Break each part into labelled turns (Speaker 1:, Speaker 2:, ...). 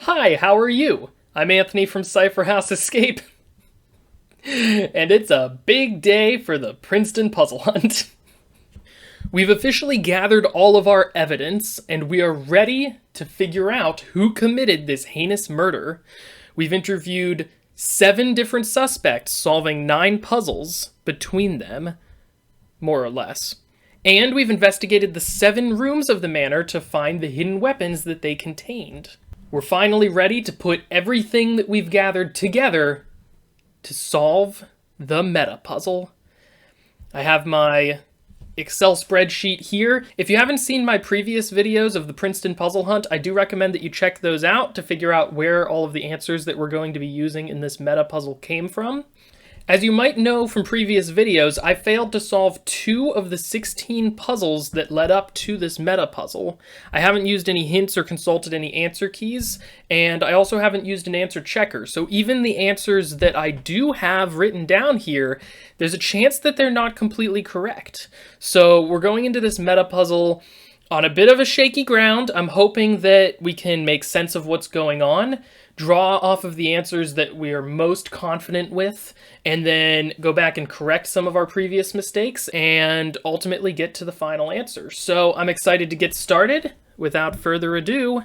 Speaker 1: Hi, how are you? I'm Anthony from Cypher House Escape, and it's a big day for the Princeton puzzle hunt. We've officially gathered all of our evidence, and we are ready to figure out who committed this heinous murder. We've interviewed 7 different suspects, solving 9 puzzles between them, more or less. And we've investigated the 7 rooms of the manor to find the hidden weapons that they contained. We're finally ready to put everything that we've gathered together to solve the meta puzzle. I have my Excel spreadsheet here. If you haven't seen my previous videos of the Princeton puzzle hunt, I do recommend that you check those out to figure out where all of the answers that we're going to be using in this meta puzzle came from. As you might know from previous videos, I failed to solve 2 of the 16 puzzles that led up to this meta puzzle. I haven't used any hints or consulted any answer keys, and I also haven't used an answer checker, so even the answers that I do have written down here, there's a chance that they're not completely correct. So we're going into this meta puzzle on a bit of a shaky ground. I'm hoping that we can make sense of what's going on, draw off of the answers that we are most confident with, and then go back and correct some of our previous mistakes, and ultimately get to the final answer. So I'm excited to get started. Without further ado,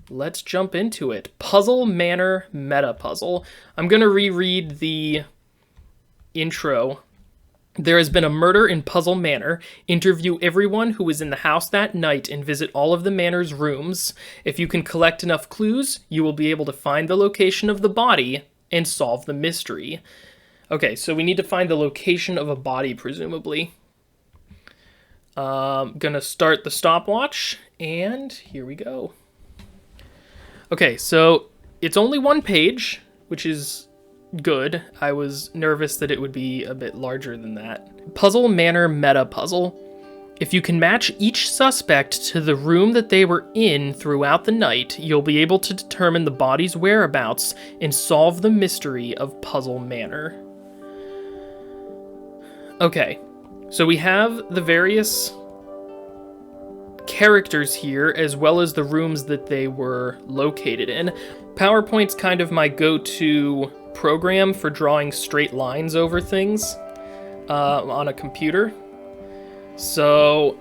Speaker 1: let's jump into it. Puzzle Manor Meta Puzzle. I'm going to reread the intro. There has been a murder in Puzzle Manor. Interview everyone who was in the house that night and visit all of the manor's rooms. If you can collect enough clues, you will be able to find the location of the body and solve the mystery. Okay, so we need to find the location of a body, presumably. Gonna start the stopwatch, and here we go. Okay, so it's only 1 page, which is good. I was nervous that it would be a bit larger than that. Puzzle Manor Meta Puzzle. If you can match each suspect to the room that they were in throughout the night, you'll be able to determine the body's whereabouts and solve the mystery of Puzzle Manor. Okay, so we have the various characters here, as well as the rooms that they were located in. PowerPoint's kind of my go-to program for drawing straight lines over things on a computer. So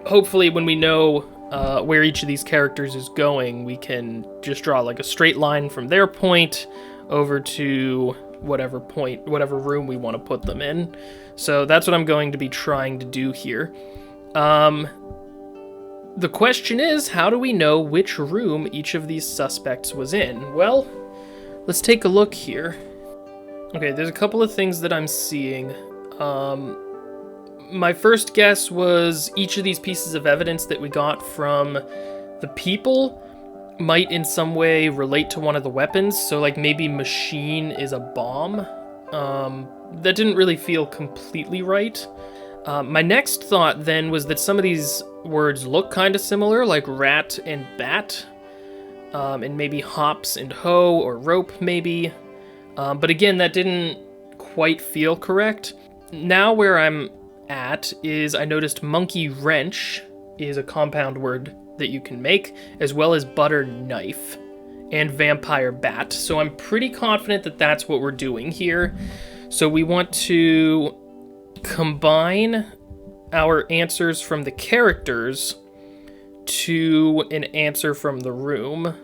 Speaker 1: hopefully when we know where each of these characters is going, we can just draw like a straight line from their point over to whatever point, whatever room we want to put them in. So that's what I'm going to be trying to do here. The question is, how do we know which room each of these suspects was in? Well, let's take a look here. Okay, there's a couple of things that I'm seeing. My first guess was each of these pieces of evidence that we got from the people might in some way relate to one of the weapons. So like maybe machine is a bomb. That didn't really feel completely right. My next thought then was that some of these words look kind of similar, like rat and bat. And maybe hops and hoe, or rope maybe. But again, that didn't quite feel correct. Now where I'm at is I noticed monkey wrench is a compound word that you can make, as well as butter knife and vampire bat. So I'm pretty confident that that's what we're doing here. So we want to combine our answers from the characters to an answer from the room.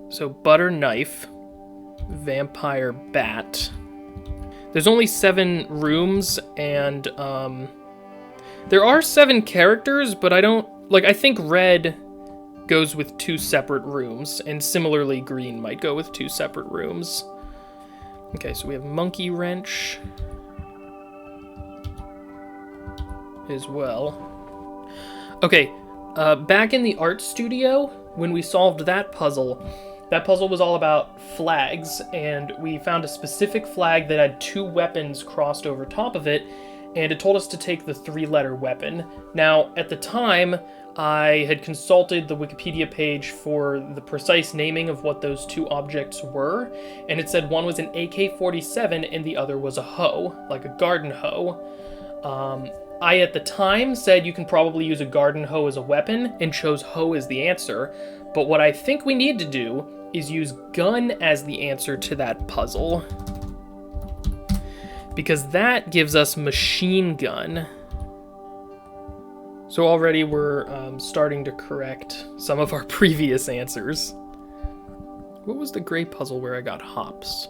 Speaker 1: So butter knife, vampire bat. There's only 7 rooms, and there are 7 characters, but I think red goes with 2 separate rooms, and similarly green might go with 2 separate rooms. Okay, so we have monkey wrench as well. Okay, back in the art studio, when we solved that puzzle was all about flags, and we found a specific flag that had 2 weapons crossed over top of it, and it told us to take the 3-letter weapon. Now, at the time, I had consulted the Wikipedia page for the precise naming of what those 2 objects were, and it said one was an AK-47 and the other was a hoe, like a garden hoe. I, at the time, said you can probably use a garden hoe as a weapon, and chose hoe as the answer, but what I think we need to do is use gun as the answer to that puzzle, because that gives us machine gun. So already we're starting to correct some of our previous answers. What was the gray puzzle where I got hops?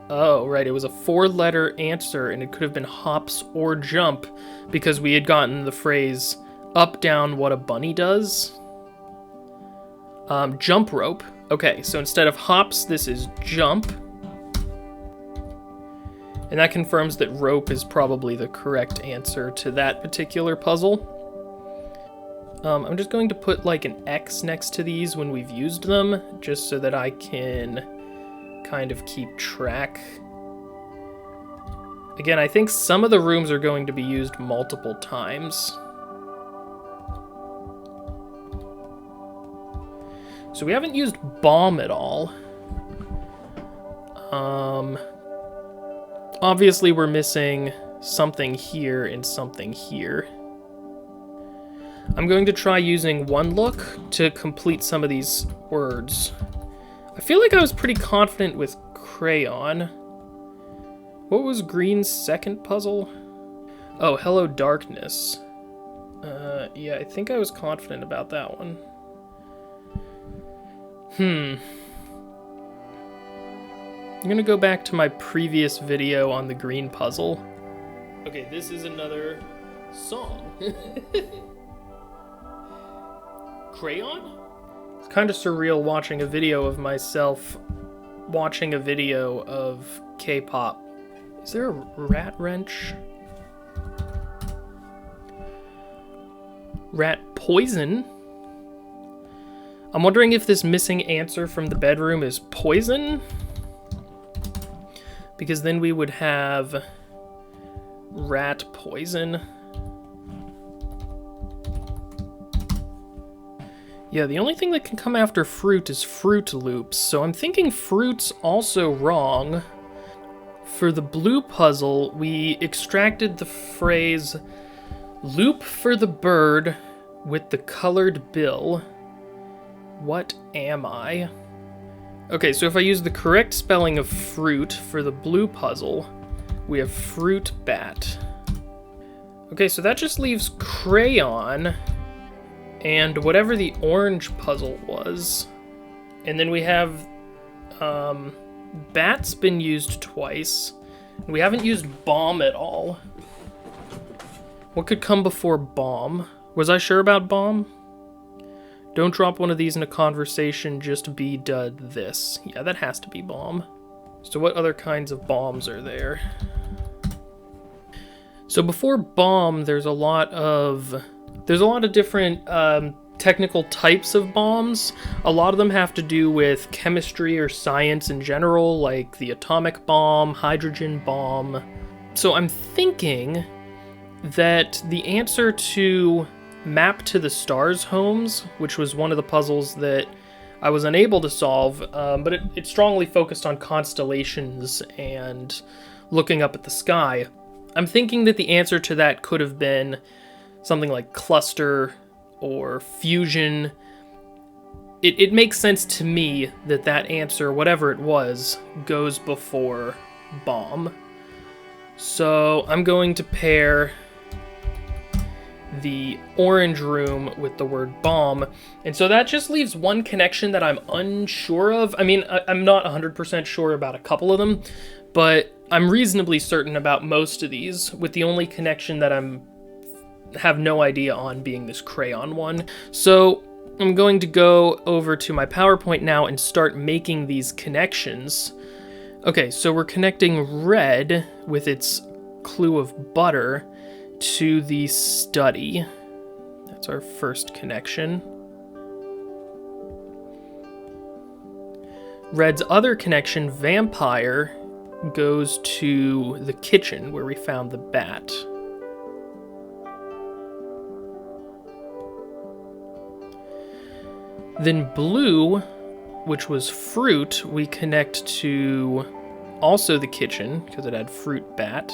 Speaker 1: Oh, right, it was a 4-letter answer, and it could have been hops or jump, because we had gotten the phrase, up, down, what a bunny does. Jump rope. Okay, so instead of hops, this is jump. And that confirms that rope is probably the correct answer to that particular puzzle. I'm just going to put like an X next to these when we've used them, just so that I can kind of keep track. Again, I think some of the rooms are going to be used multiple times. So we haven't used bomb at all. Obviously we're missing something here and something here. I'm going to try using one look to complete some of these words. I feel like I was pretty confident with crayon. What was Green's second puzzle? Oh, Hello Darkness. Yeah, I think I was confident about that one. I'm gonna go back to my previous video on the green puzzle. Okay, this is another song. Crayon? It's kind of surreal watching a video of myself watching a video of K-pop. Is there a rat wrench? Rat poison? I'm wondering if this missing answer from the bedroom is poison? Because then we would have rat poison. Yeah, the only thing that can come after fruit is Fruit Loops, so I'm thinking fruit's also wrong. For the blue puzzle, we extracted the phrase, loop for the bird with the colored bill. What am I? Okay, so if I use the correct spelling of fruit for the blue puzzle, we have fruit bat. Okay, so that just leaves crayon and whatever the orange puzzle was. And then we have bat's been used twice. We haven't used bomb at all. What could come before bomb? Was I sure about bomb? Don't drop one of these in a conversation, just be dud this. Yeah, that has to be bomb. So what other kinds of bombs are there? So before bomb, there's a lot of different technical types of bombs. A lot of them have to do with chemistry or science in general, like the atomic bomb, hydrogen bomb. So I'm thinking that the answer to Map to the Stars Homes, which was one of the puzzles that I was unable to solve, but it strongly focused on constellations and looking up at the sky. I'm thinking that the answer to that could have been something like cluster or fusion. It makes sense to me that that answer, whatever it was, goes before bomb. So I'm going to pair the orange room with the word bomb, and so that just leaves one connection that I'm unsure of. I mean, I'm not 100% sure about a couple of them, but I'm reasonably certain about most of these, with the only connection that have no idea on being this crayon one. So I'm going to go over to my PowerPoint now and start making these connections. Okay, so we're connecting red with its clue of butter to the study. That's our first connection. Red's other connection, vampire, goes to the kitchen where we found the bat. Then blue, which was fruit, we connect to also the kitchen because it had fruit bat.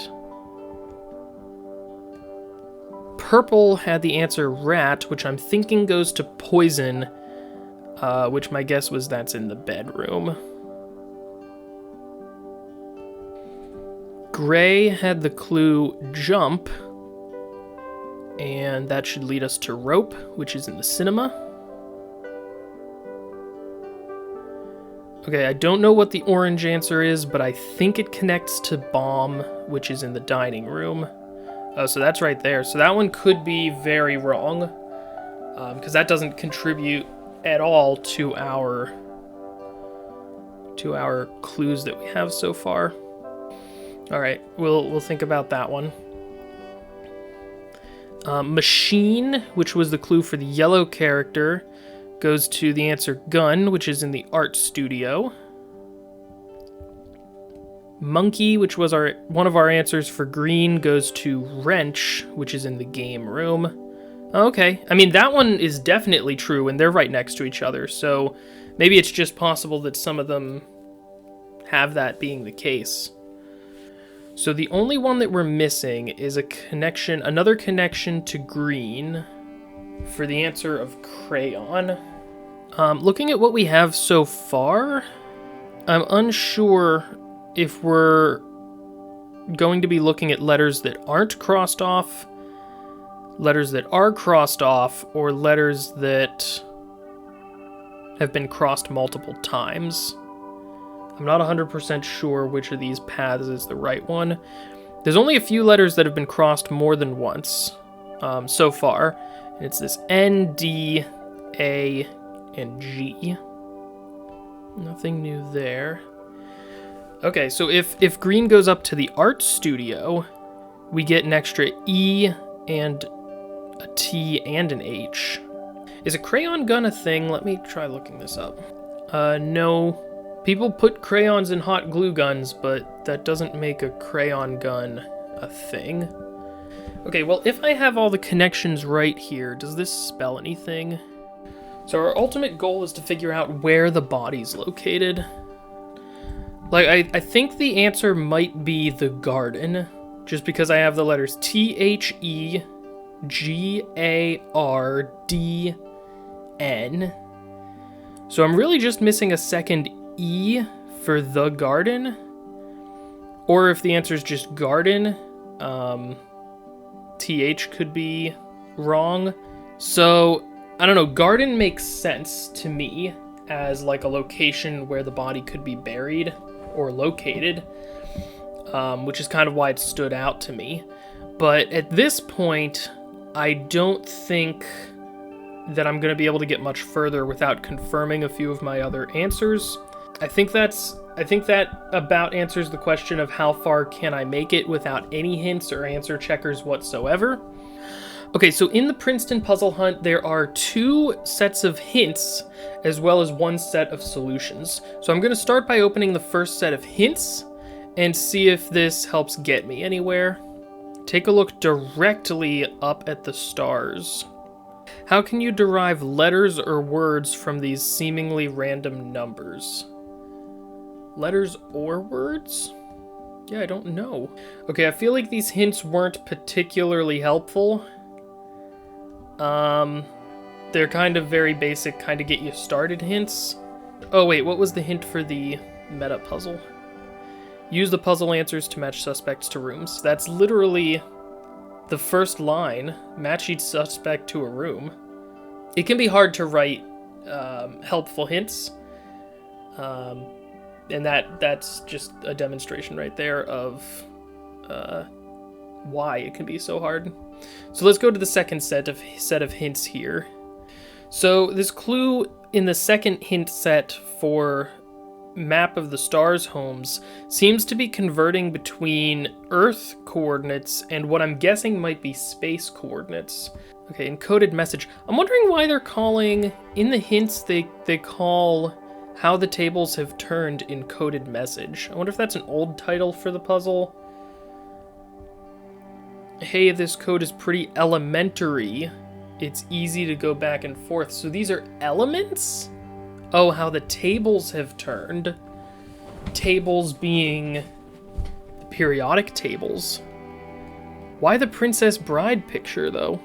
Speaker 1: purple had the answer rat, which I'm thinking goes to poison, which my guess was that's in the bedroom. Gray had the clue jump, and that should lead us to rope, which is in the cinema. Okay, I don't know what the orange answer is, but I think it connects to bomb, which is in the dining room. Oh, so that's right there. So that one could be very wrong, because that doesn't contribute at all to our clues that we have so far. All right, we'll think about that one. Machine, which was the clue for the yellow character, goes to the answer gun, which is in the art studio. Monkey, which was one of our answers for green, goes to wrench, which is in the game room. Okay, I mean, that one is definitely true, and they're right next to each other, so maybe it's just possible that some of them have that being the case. So the only one that we're missing is another connection to green for the answer of crayon. Looking at what we have so far, I'm unsure if we're going to be looking at letters that aren't crossed off, letters that are crossed off, or letters that have been crossed multiple times. I'm not 100% sure which of these paths is the right one. There's only a few letters that have been crossed more than once so far, and it's this N, D, A, and G. Nothing new there. Okay, so if green goes up to the art studio, we get an extra E and a T and an H. Is a crayon gun a thing? Let me try looking this up. No. People put crayons in hot glue guns, but that doesn't make a crayon gun a thing. Okay, well, if I have all the connections right here, does this spell anything? So our ultimate goal is to figure out where the body's located. Like, I think the answer might be the garden, just because I have the letters THEGARDN. So I'm really just missing a second E for the garden. Or if the answer is just garden, TH could be wrong. So, I don't know, garden makes sense to me as like a location where the body could be buried or located, which is kind of why it stood out to me. But at this point, I don't think that I'm going to be able to get much further without confirming a few of my other answers. I think that about answers the question of how far can I make it without any hints or answer checkers whatsoever. Okay, so in the Princeton puzzle hunt, there are 2 sets of hints as well as 1 set of solutions. So I'm going to start by opening the first set of hints and see if this helps get me anywhere. Take a look directly up at the stars. How can you derive letters or words from these seemingly random numbers? Letters or words? Yeah, I don't know. Okay, I feel like these hints weren't particularly helpful. They're kind of very basic, kind of get you started hints. Oh wait, what was the hint for the meta puzzle? Use the puzzle answers to match suspects to rooms. That's literally the first line. Match each suspect to a room. It can be hard to write helpful hints. And that's just a demonstration right there of why it can be so hard. So let's go to the second set of hints here. So this clue in the second hint set for map of the stars homes seems to be converting between Earth coordinates and what I'm guessing might be space coordinates. Okay, encoded message. I'm wondering why they're calling, in the hints they call how the tables have turned encoded message. I wonder if that's an old title for the puzzle. Hey, this code is pretty elementary. It's easy to go back and forth. So these are elements? Oh, how the tables have turned. Tables being the periodic tables. Why the Princess Bride picture, though?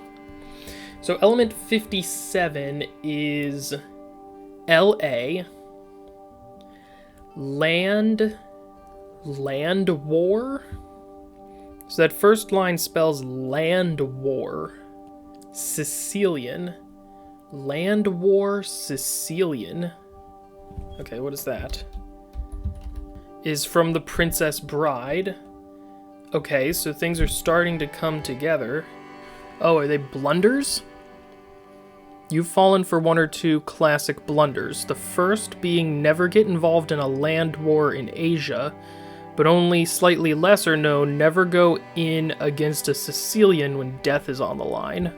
Speaker 1: So element 57 is LA. Land war? So that first line spells land war. Sicilian. Land war Sicilian. Okay, what is that? Is from the Princess Bride. Okay, so things are starting to come together. Oh, are they blunders? You've fallen for one or two classic blunders. The first being never get involved in a land war in Asia, but only slightly lesser known, never go in against a Sicilian when death is on the line.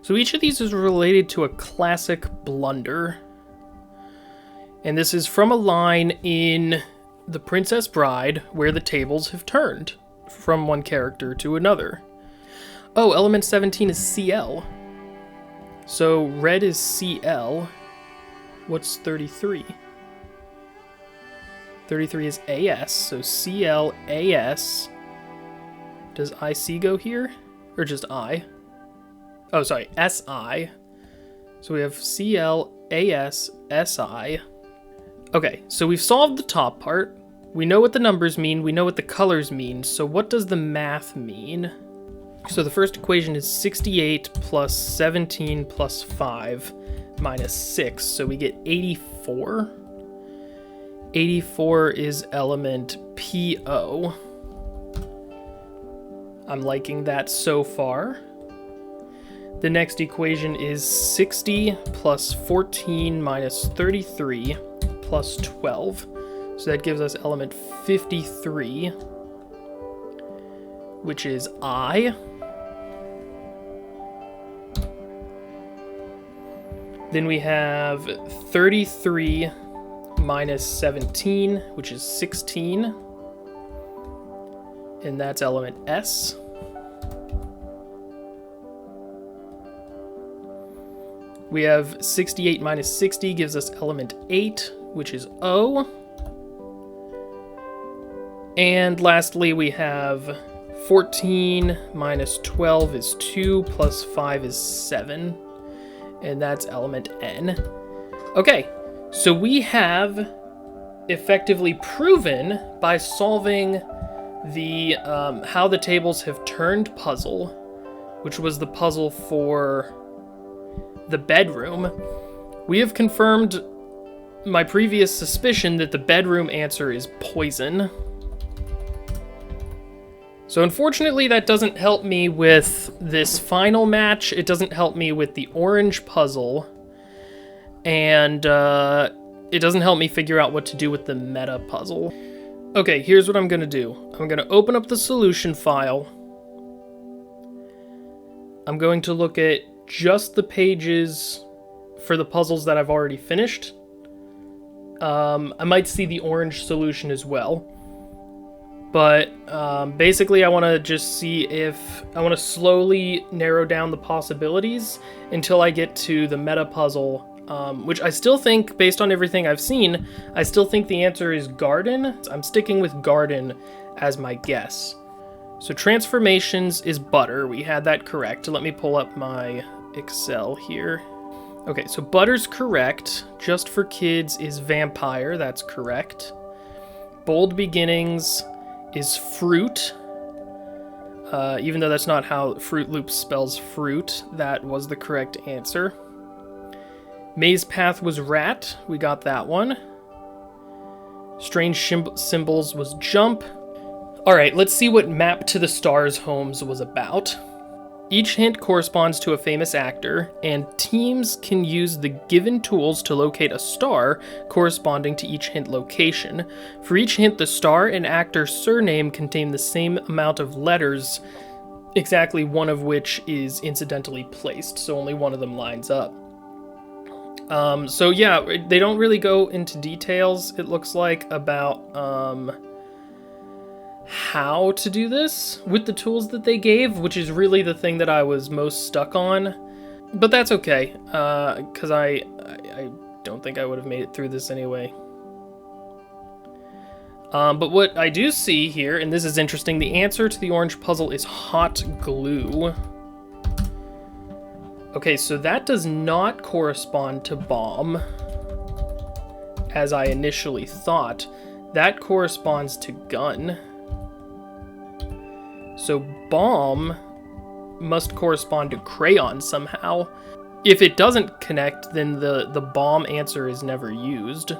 Speaker 1: So each of these is related to a classic blunder. And this is from a line in The Princess Bride where the tables have turned from one character to another. Oh, element 17 is CL. So red is CL. What's 33? 33 is AS, so CL, AS. Does IC go here? Or just I? Oh, sorry, SI. So we have CL, AS, SI. Okay, so we've solved the top part. We know what the numbers mean, we know what the colors mean, so what does the math mean? So the first equation is 68 plus 17 plus 5 minus 6, so we get 84. 84 is element PO. I'm liking that so far. The next equation is 60 plus 14 minus 33 plus 12. So that gives us element 53, which is I. Then we have 33 minus 17, which is 16. And that's element S. We have 68 minus 60 gives us element 8, which is O. And lastly, we have 14 minus 12 is 2, plus 5 is 7. And that's element N. Okay, so we have effectively proven by solving the how the tables have turned puzzle, which was the puzzle for the bedroom. We have confirmed my previous suspicion that the bedroom answer is poison. So unfortunately that doesn't help me with this final match, it doesn't help me with the orange puzzle, and it doesn't help me figure out what to do with the meta puzzle. Okay, here's what I'm gonna do. I'm gonna open up the solution file. I'm going to look at just the pages for the puzzles that I've already finished. I might see the orange solution as well. But basically I want to just see if I want to slowly narrow down the possibilities until I get to the meta puzzle, which I still think, based on everything I've seen, I still think the answer is garden. I'm sticking with garden as my guess. So transformations is butter. We had that correct. Let me pull up my Excel here. Okay, so butter's correct. Just for kids is vampire. That's correct. Bold beginnings is fruit. Even though that's not how Fruit Loops spells fruit, that was the correct answer. Maze path was rat. We got that one. Strange symbols was jump. Alright, let's see what Map to the Stars Homes was about. Each hint corresponds to a famous actor, and teams can use the given tools to locate a star corresponding to each hint location. For each hint, the star and actor's surname contain the same amount of letters, exactly one of which is incidentally placed, so only one of them lines up. So yeah, they don't really go into details, it looks like, about how to do this with the tools that they gave, which is really the thing that I was most stuck on. But that's okay, because I don't think I would have made it through this anyway. But what I do see here, and this is interesting, the answer to the orange puzzle is hot glue. Okay, so that does not correspond to bomb, as I initially thought. That corresponds to gun. So bomb must correspond to crayon somehow. If it doesn't connect, then the bomb answer is never used.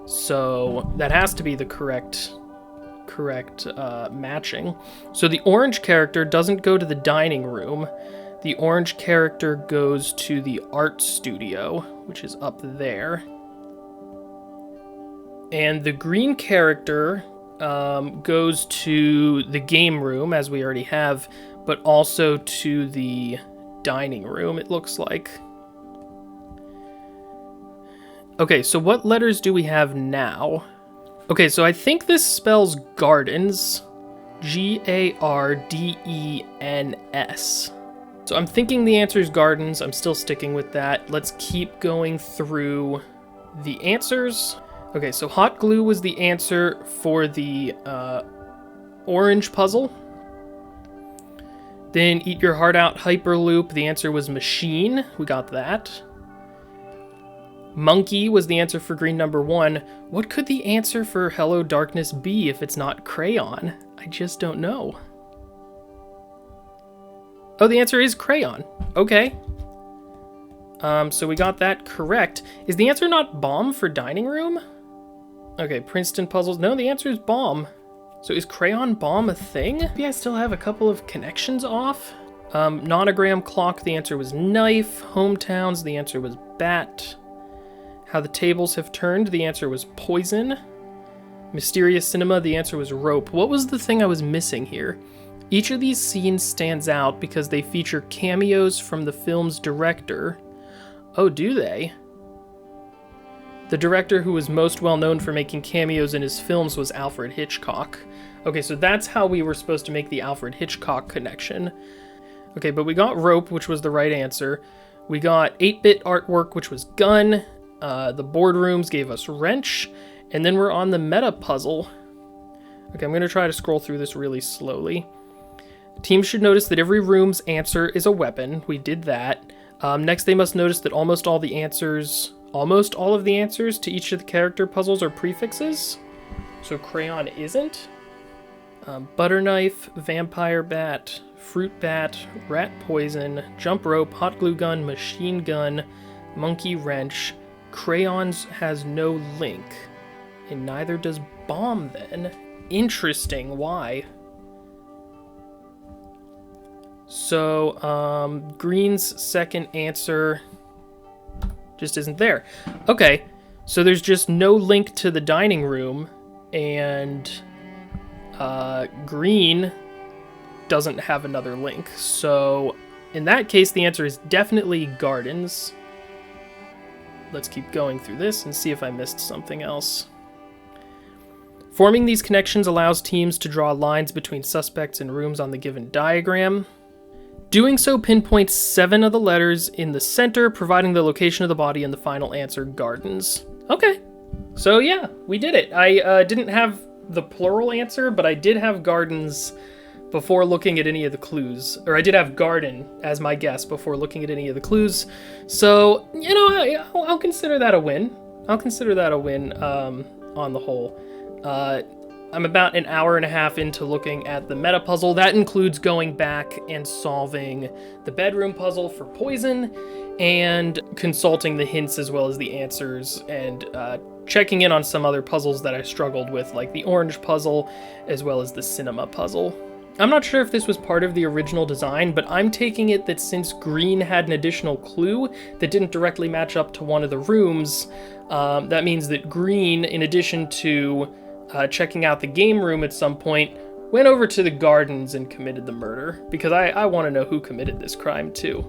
Speaker 1: So that has to be the correct matching. So the orange character doesn't go to the dining room. The orange character goes to the art studio, which is up there. And the green character goes to the game room, as we already have, but also to the dining room, it looks like. Okay, so what letters do we have now? Okay, so I think this spells gardens. G-A-R-D-E-N-S. So I'm thinking the answer is gardens. I'm still sticking with that. Let's keep going through the answers. Okay, so hot glue was the answer for the orange puzzle. Then eat your heart out hyperloop. The answer was machine. We got that. Monkey was the answer for green number 1. What could the answer for Hello Darkness be if it's not crayon? I just don't know. Oh, the answer is crayon. Okay. So we got that correct. Is the answer not bomb for dining room? Okay, Princeton puzzles. No, the answer is bomb. So is crayon bomb a thing? Maybe I still have a couple of connections off. Nonogram clock, the answer was knife. Hometowns, the answer was bat. How the tables have turned, the answer was poison. Mysterious cinema, the answer was rope. What was the thing I was missing here? Each of these scenes stands out because they feature cameos from the film's director. Oh, do they? The director who was most well known for making cameos in his films was Alfred Hitchcock. Okay, so that's how we were supposed to make the Alfred Hitchcock connection. Okay, but we got rope, which was the right answer. We got 8-bit artwork, which was gun. The boardrooms gave us wrench. And then we're on the meta puzzle. Okay, I'm going to try to scroll through this really slowly. Teams should notice that every room's answer is a weapon. We did that. Next, they must notice that almost all of the answers to each of the character puzzles are prefixes. So crayon isn't. Butter knife, vampire bat, fruit bat, rat poison, jump rope, hot glue gun, machine gun, monkey wrench. Crayons has no link. And neither does bomb then. Interesting, why? So, green's second answer just isn't there. Okay, so there's just no link to the dining room, and green doesn't have another link. So, in that case, the answer is definitely gardens. Let's keep going through this and see if I missed something else. Forming these connections allows teams to draw lines between suspects and rooms on the given diagram. Doing so pinpoints 7 of the letters in the center, providing the location of the body and the final answer, gardens. Okay, so yeah, we did it. I didn't have the plural answer, but I did have gardens before looking at any of the clues. Or I did have garden as my guess before looking at any of the clues. So, you know, I'll consider that a win. I'll consider that a win on the whole. I'm about an hour and a half into looking at the meta puzzle. That includes going back and solving the bedroom puzzle for poison and consulting the hints as well as the answers and checking in on some other puzzles that I struggled with, like the orange puzzle as well as the cinema puzzle. I'm not sure if this was part of the original design, but I'm taking it that since green had an additional clue that didn't directly match up to one of the rooms, that means that green, in addition to checking out the game room at some point, went over to the gardens and committed the murder, because I want to know who committed this crime too,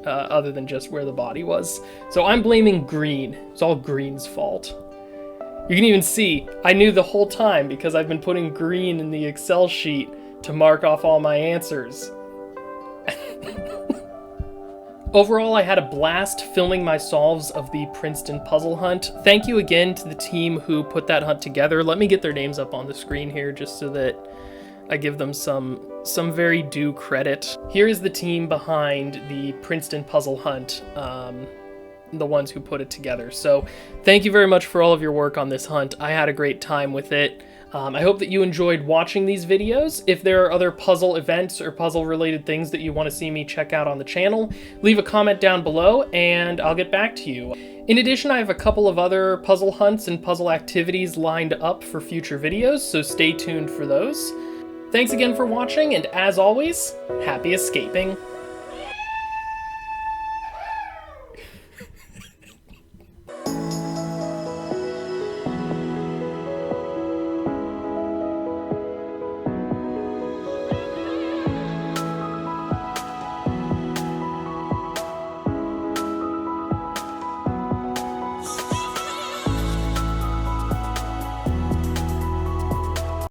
Speaker 1: other than just where the body was. So I'm blaming green. It's all green's fault. You can even see, I knew the whole time because I've been putting green in the Excel sheet to mark off all my answers. Overall, I had a blast filming my solves of the Princeton puzzle hunt. Thank you again to the team who put that hunt together. Let me get their names up on the screen here just so that I give them some very due credit. Here is the team behind the Princeton puzzle hunt, the ones who put it together. So thank you very much for all of your work on this hunt. I had a great time with it. I hope that you enjoyed watching these videos. If there are other puzzle events or puzzle related things that you want to see me check out on the channel, leave a comment down below and I'll get back to you. In addition, I have a couple of other puzzle hunts and puzzle activities lined up for future videos, so stay tuned for those. Thanks again for watching, and as always, happy escaping.